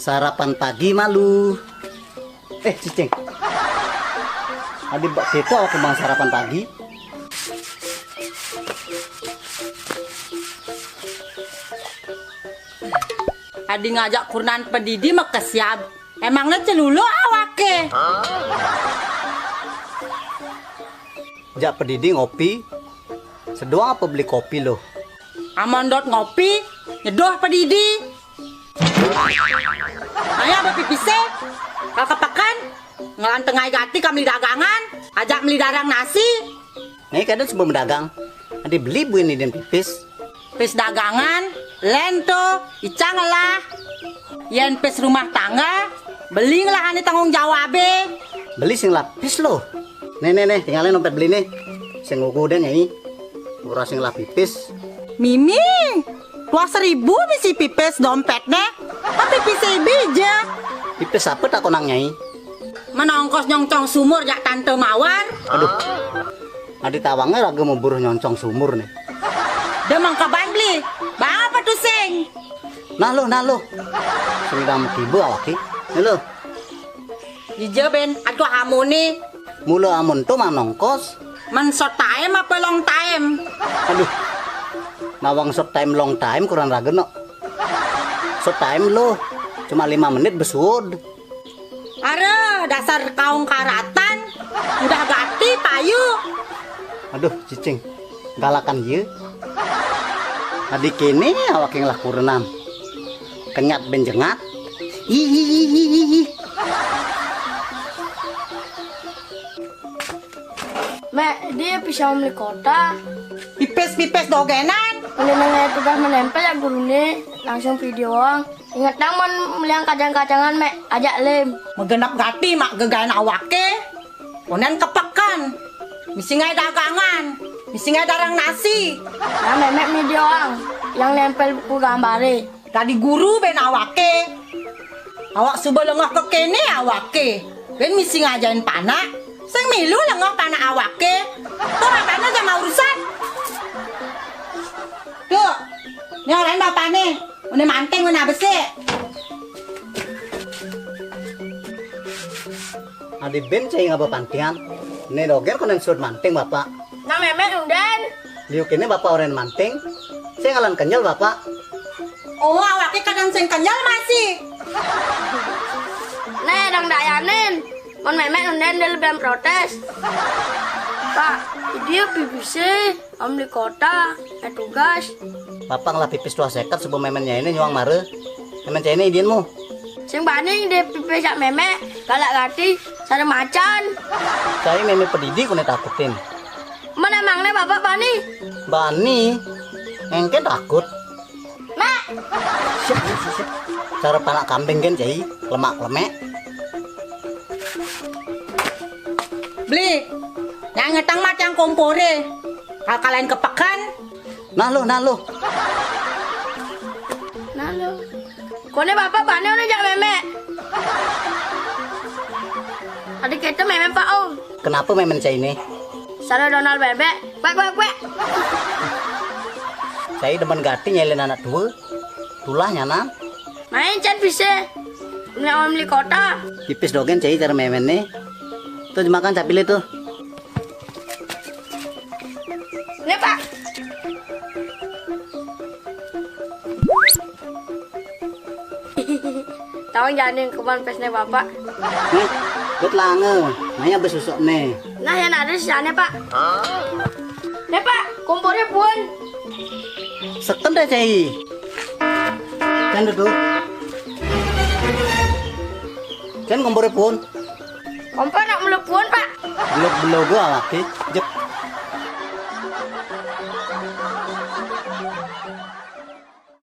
Sarapan pagi malu. Cicing. Adik bak itu aku mau sarapan pagi. Adi ngajak kurnan pedidi mak kesiap. Emangnya celulu awake. Jak pedidi ngopi. Sedoang apa beli kopi loh? Amandot ngopi, nyedoh pedidi. Ayah bapipise, kalau kepekan, ngelantengai gati kami dagangan, ajak beli darang nasi. Nih kadang sebelum dagang, adik beli bu ini dan pipis. Pis dagangan, lento, icang lah. Yen pis rumah tangga, beli lah ane tanggung jawabe. Beli sing lapis loh. Nih, tinggalin dompet beli nih. Sing ngugu dan nyai. Murah sing lah pipis. Mimi, 2.000 bisi pipis dompetnya. Tapi pipis bija. Pipis apa tak konang nyai? Menongkos nyongcong sumur jak tante mawar. Aduh. Adik tawangnya raga mau buruh nyoncong sumur nih. Demang kaban beli. Bang apa tuh sing? Nah lo. Sing dalam tiba awaki. Nih lo. Dijaben aduh hamuni. Mula amun tuh manongkos. Men short time apa long time? Aduh. Nawang short time long time kurang raga no. Short time lo. Cuma 5 menit besud. Are dasar kaung karatan. Udah ganti payu. Aduh cicing. Galakan ye. Adik ini awak yang lah kurenam. Kenyat benjengat. Hihihihihi. Mek, dia bisa beli kota. Pipes dogenan. Menenangnya tugas menempel ya gurune, langsung videoan. Ingat namun meliang kacang-kacangan mek, ajak lem. Megenap gati mak gegain awake. Onen kepekan. Misingai dagangan. Misingai darang nasi. Nah memek videoan, yang nempel buku gambare. Tadi guru ben awake. Awak suba lengah ke kene awake. Ben misi ngajain panak. Sing milu lengah panak awake. Tuh apanya sama urusan. Tuh. Ini orang bapak nih. Udah manting udah besi. Adik ben saya ngapa pantingan. Ini doger konen sud manting bapak. Nah memek undan. Liuk ini bapak orang manting. Saya ngalan kenyal bapak. Oh awake kadang sing kenyal masih. Nih dong dayanin. Mon memek undan dia lebih protes. Pak, dia BBC, ambil kota, tugas. Bapak ngelah pipis 2 sekat sebelum memennya ini nyuang mare. Memen cah ini idianmu. Sing bani dia pipis sak memek, galak gati, sada macan. Saya memen pedidi kone takutin. Mana emangnya bapak bani? Bani, engke takut. Mak, Siap. Cara panak kambing kan cai, lemak-lemek. Beli. Yang ngetang macang kompore. Kalau kalian kepekan. Nah lo. nah lo. Kone bapak bani udah jak memek. Adik kita memek pak om. Kenapa memen cah ini? Sada Donald bebek, kwek. Saya demen gati nyelin anak tua. Tulah nyanan. Main chat bisa. Ini om beli kota. Pipis dogen cai cara memen nih. Tuh dimakan capile tuh. Nih pak. Tahu jangan kemana pesnya bapak. Nih, buat lange. Nanya besusuk nih. Nah yang ada di sana pak. Nih pak, kompornya pun. Seken deh cai. Kan duduk. Kan kompor pun. Kompor nak meluk pun pak. Belum gua lagi. Jep.